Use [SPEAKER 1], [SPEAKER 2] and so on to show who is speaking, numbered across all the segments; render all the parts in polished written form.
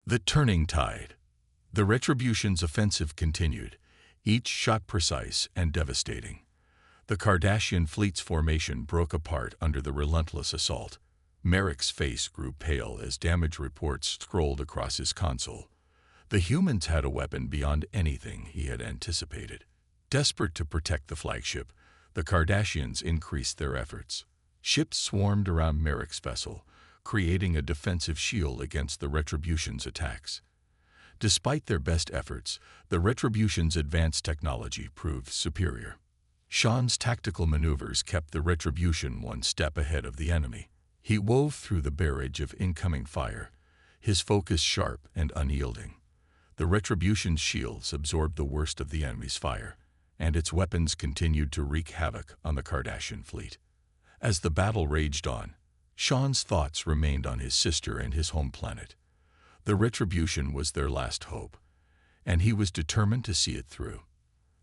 [SPEAKER 1] The turning tide. The Retribution's offensive continued, each shot precise and devastating. The Cardassian fleet's formation broke apart under the relentless assault. Merrick's face grew pale as damage reports scrolled across his console. The humans had a weapon beyond anything he had anticipated. Desperate to protect the flagship, the Cardassians increased their efforts. Ships swarmed around Merrick's vessel, creating a defensive shield against the Retribution's attacks. Despite their best efforts, the Retribution's advanced technology proved superior. Sean's tactical maneuvers kept the Retribution one step ahead of the enemy. He wove through the barrage of incoming fire, his focus sharp and unyielding. The Retribution's shields absorbed the worst of the enemy's fire, and its weapons continued to wreak havoc on the Cardassian fleet. As the battle raged on, Sean's thoughts remained on his sister and his home planet. The Retribution was their last hope, and he was determined to see it through.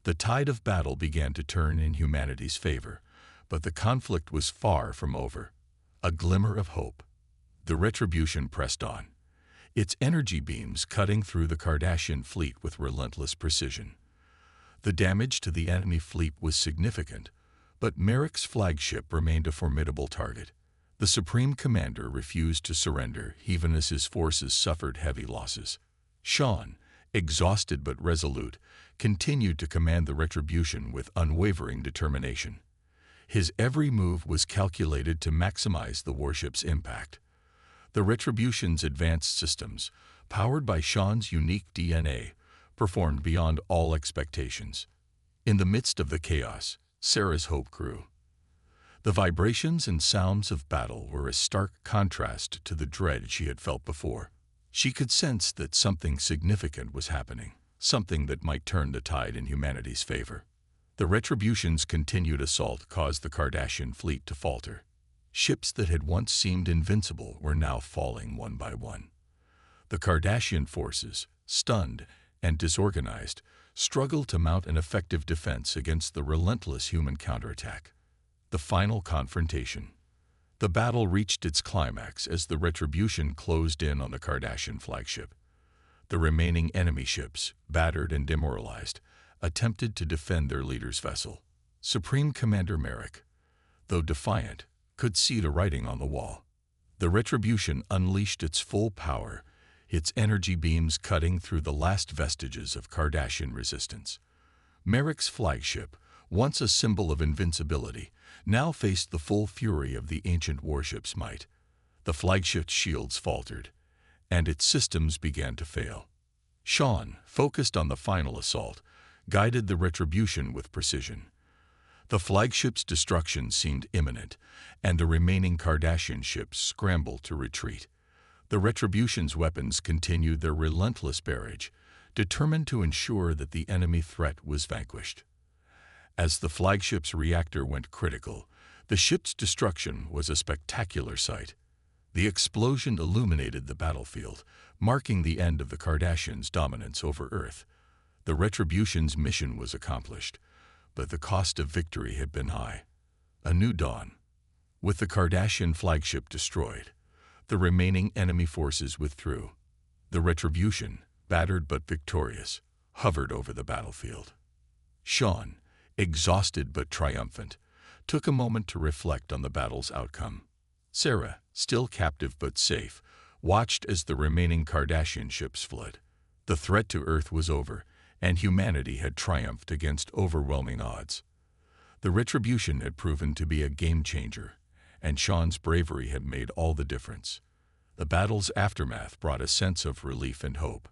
[SPEAKER 1] The tide of battle began to turn in humanity's favor, but the conflict was far from over. A glimmer of hope. The Retribution pressed on, its energy beams cutting through the Cardassian fleet with relentless precision. The damage to the enemy fleet was significant, but Merrick's flagship remained a formidable target. The Supreme Commander refused to surrender even as his forces suffered heavy losses. Sean, exhausted but resolute, continued to command the Retribution with unwavering determination. His every move was calculated to maximize the warship's impact. The Retribution's advanced systems, powered by Sean's unique DNA, performed beyond all expectations. In the midst of the chaos, Sarah's hope grew. The vibrations and sounds of battle were a stark contrast to the dread she had felt before. She could sense that something significant was happening, something that might turn the tide in humanity's favor. The Retribution's continued assault caused the Cardassian fleet to falter. Ships that had once seemed invincible were now falling one by one. The Cardassian forces, stunned and disorganized, struggled to mount an effective defense against the relentless human counterattack. The final confrontation. The battle reached its climax as the Retribution closed in on the Cardassian flagship. The remaining enemy ships, battered and demoralized, attempted to defend their leader's vessel. Supreme Commander Merrick, though defiant, could see the writing on the wall. The Retribution unleashed its full power, its energy beams cutting through the last vestiges of Cardassian resistance. Merrick's flagship, once a symbol of invincibility, now faced the full fury of the ancient warship's might. The flagship's shields faltered, and its systems began to fail. Sean, focused on the final assault, guided the Retribution with precision. The flagship's destruction seemed imminent, and the remaining Cardassian ships scrambled to retreat. The Retribution's weapons continued their relentless barrage, determined to ensure that the enemy threat was vanquished. As the flagship's reactor went critical, the ship's destruction was a spectacular sight. The explosion illuminated the battlefield, marking the end of the Cardassians' dominance over Earth. The Retribution's mission was accomplished, but the cost of victory had been high. A new dawn. With the Cardassian flagship destroyed, the remaining enemy forces withdrew. The Retribution, battered but victorious, hovered over the battlefield. Sean, exhausted but triumphant, took a moment to reflect on the battle's outcome. Sarah, still captive but safe, watched as the remaining Cardassian ships fled. The threat to Earth was over, and humanity had triumphed against overwhelming odds. The Retribution had proven to be a game-changer, and Sean's bravery had made all the difference. The battle's aftermath brought a sense of relief and hope.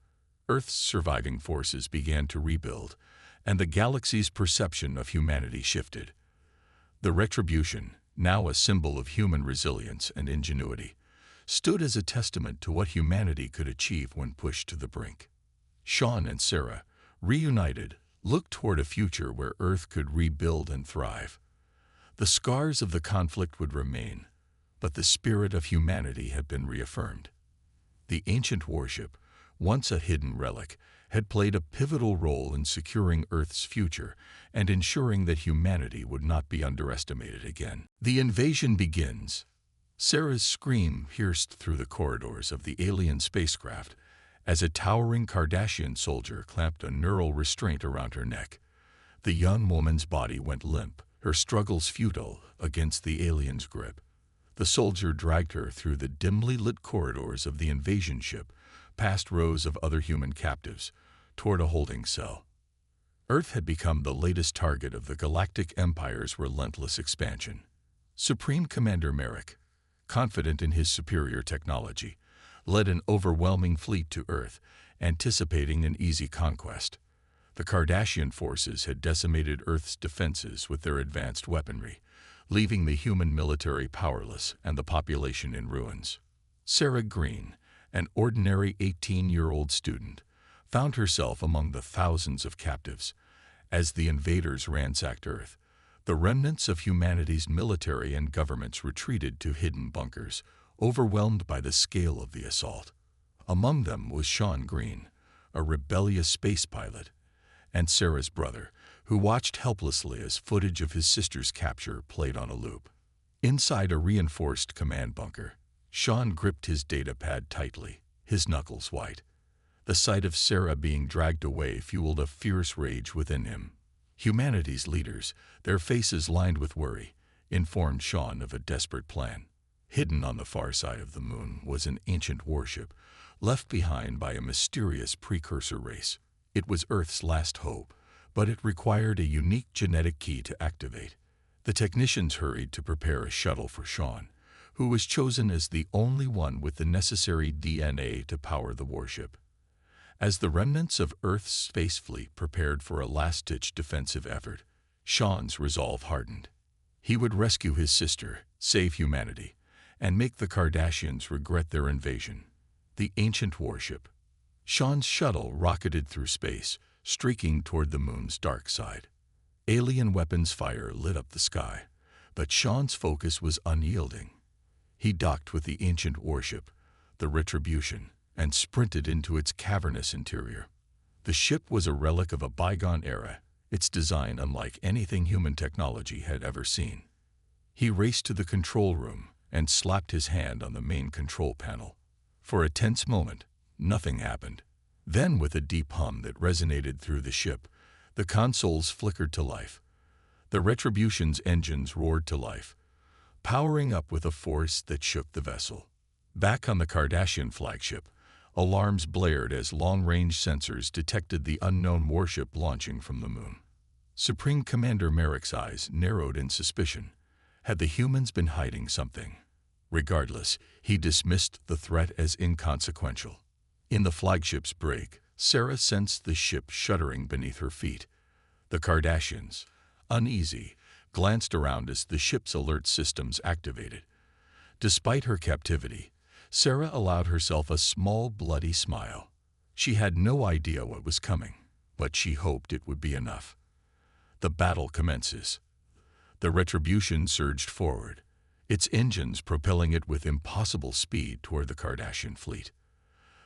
[SPEAKER 1] Earth's surviving forces began to rebuild, and the galaxy's perception of humanity shifted. The Retribution, now a symbol of human resilience and ingenuity, stood as a testament to what humanity could achieve when pushed to the brink. Sean and Sarah, reunited, looked toward a future where Earth could rebuild and thrive. The scars of the conflict would remain, but the spirit of humanity had been reaffirmed. The ancient warship, once a hidden relic, had played a pivotal role in securing Earth's future and ensuring that humanity would not be underestimated again. The invasion begins. Sarah's scream pierced through the corridors of the alien spacecraft as a towering Kardashian soldier clamped a neural restraint around her neck. The young woman's body went limp, her struggles futile against the alien's grip. The soldier dragged her through the dimly lit corridors of the invasion ship, past rows of other human captives, toward a holding cell. Earth had become the latest target of the Galactic Empire's relentless expansion. Supreme Commander Merrick, confident in his superior technology, led an overwhelming fleet to Earth, anticipating an easy conquest. The Kardashian forces had decimated Earth's defenses with their advanced weaponry, leaving the human military powerless and the population in ruins. Sarah Green, an ordinary 18-year-old student, found herself among the thousands of captives. As the invaders ransacked Earth, the remnants of humanity's military and governments retreated to hidden bunkers, overwhelmed by the scale of the assault. Among them was Sean Green, a rebellious space pilot, and Sarah's brother, who watched helplessly as footage of his sister's capture played on a loop. Inside a reinforced command bunker, Sean gripped his data pad tightly, his knuckles white. The sight of Sarah being dragged away fueled a fierce rage within him. Humanity's leaders, their faces lined with worry, informed Sean of a desperate plan. Hidden on the far side of the moon was an ancient warship, left behind by a mysterious precursor race. It was Earth's last hope, but it required a unique genetic key to activate. The technicians hurried to prepare a shuttle for Sean, who was chosen as the only one with the necessary DNA to power the warship. As the remnants of Earth's space fleet prepared for a last-ditch defensive effort, Sean's resolve hardened. He would rescue his sister, save humanity, and make the Kardashians regret their invasion. The ancient warship. Sean's shuttle rocketed through space, streaking toward the moon's dark side. Alien weapons fire lit up the sky, but Sean's focus was unyielding. He docked with the ancient warship, the Retribution, and sprinted into its cavernous interior. The ship was a relic of a bygone era, its design unlike anything human technology had ever seen. He raced to the control room and slapped his hand on the main control panel. For a tense moment, nothing happened. Then, with a deep hum that resonated through the ship, the consoles flickered to life. The Retribution's engines roared to life, powering up with a force that shook the vessel. Back on the Kardashian flagship, alarms blared as long-range sensors detected the unknown warship launching from the moon. Supreme Commander Merrick's eyes narrowed in suspicion. Had the humans been hiding something? Regardless, he dismissed the threat as inconsequential. In the flagship's brig, Sarah sensed the ship shuddering beneath her feet. The Kardashians, uneasy, glanced around as the ship's alert systems activated. Despite her captivity, Sarah allowed herself a small, bloody smile. She had no idea what was coming, but she hoped it would be enough. The battle commences. The Retribution surged forward, its engines propelling it with impossible speed toward the Kardashian fleet.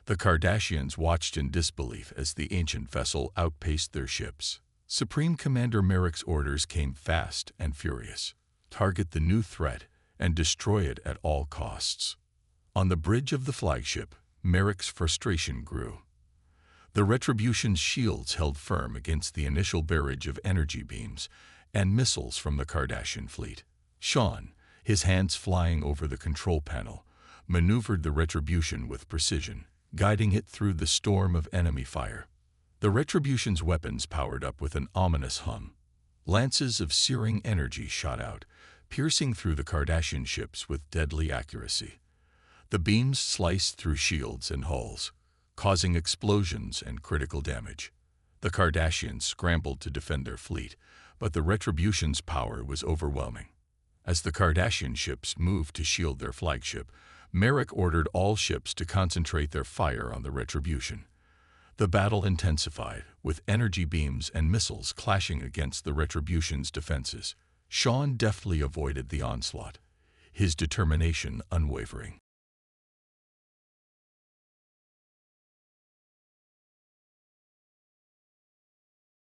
[SPEAKER 1] The Kardashians watched in disbelief as the ancient vessel outpaced their ships. Supreme Commander Merrick's orders came fast and furious. Target the new threat and destroy it at all costs. On the bridge of the flagship, Merrick's frustration grew. The Retribution's shields held firm against the initial barrage of energy beams and missiles from the Kardashian fleet. Sean, his hands flying over the control panel, maneuvered the Retribution with precision, guiding it through the storm of enemy fire. The Retribution's weapons powered up with an ominous hum. Lances of searing energy shot out, piercing through the Kardashian ships with deadly accuracy. The beams sliced through shields and hulls, causing explosions and critical damage. The Kardashians scrambled to defend their fleet, but the Retribution's power was overwhelming. As the Kardashian ships moved to shield their flagship, Merrick ordered all ships to concentrate their fire on the Retribution. The battle intensified, with energy beams and missiles clashing against the Retribution's defenses. Sean deftly avoided the onslaught, his determination unwavering.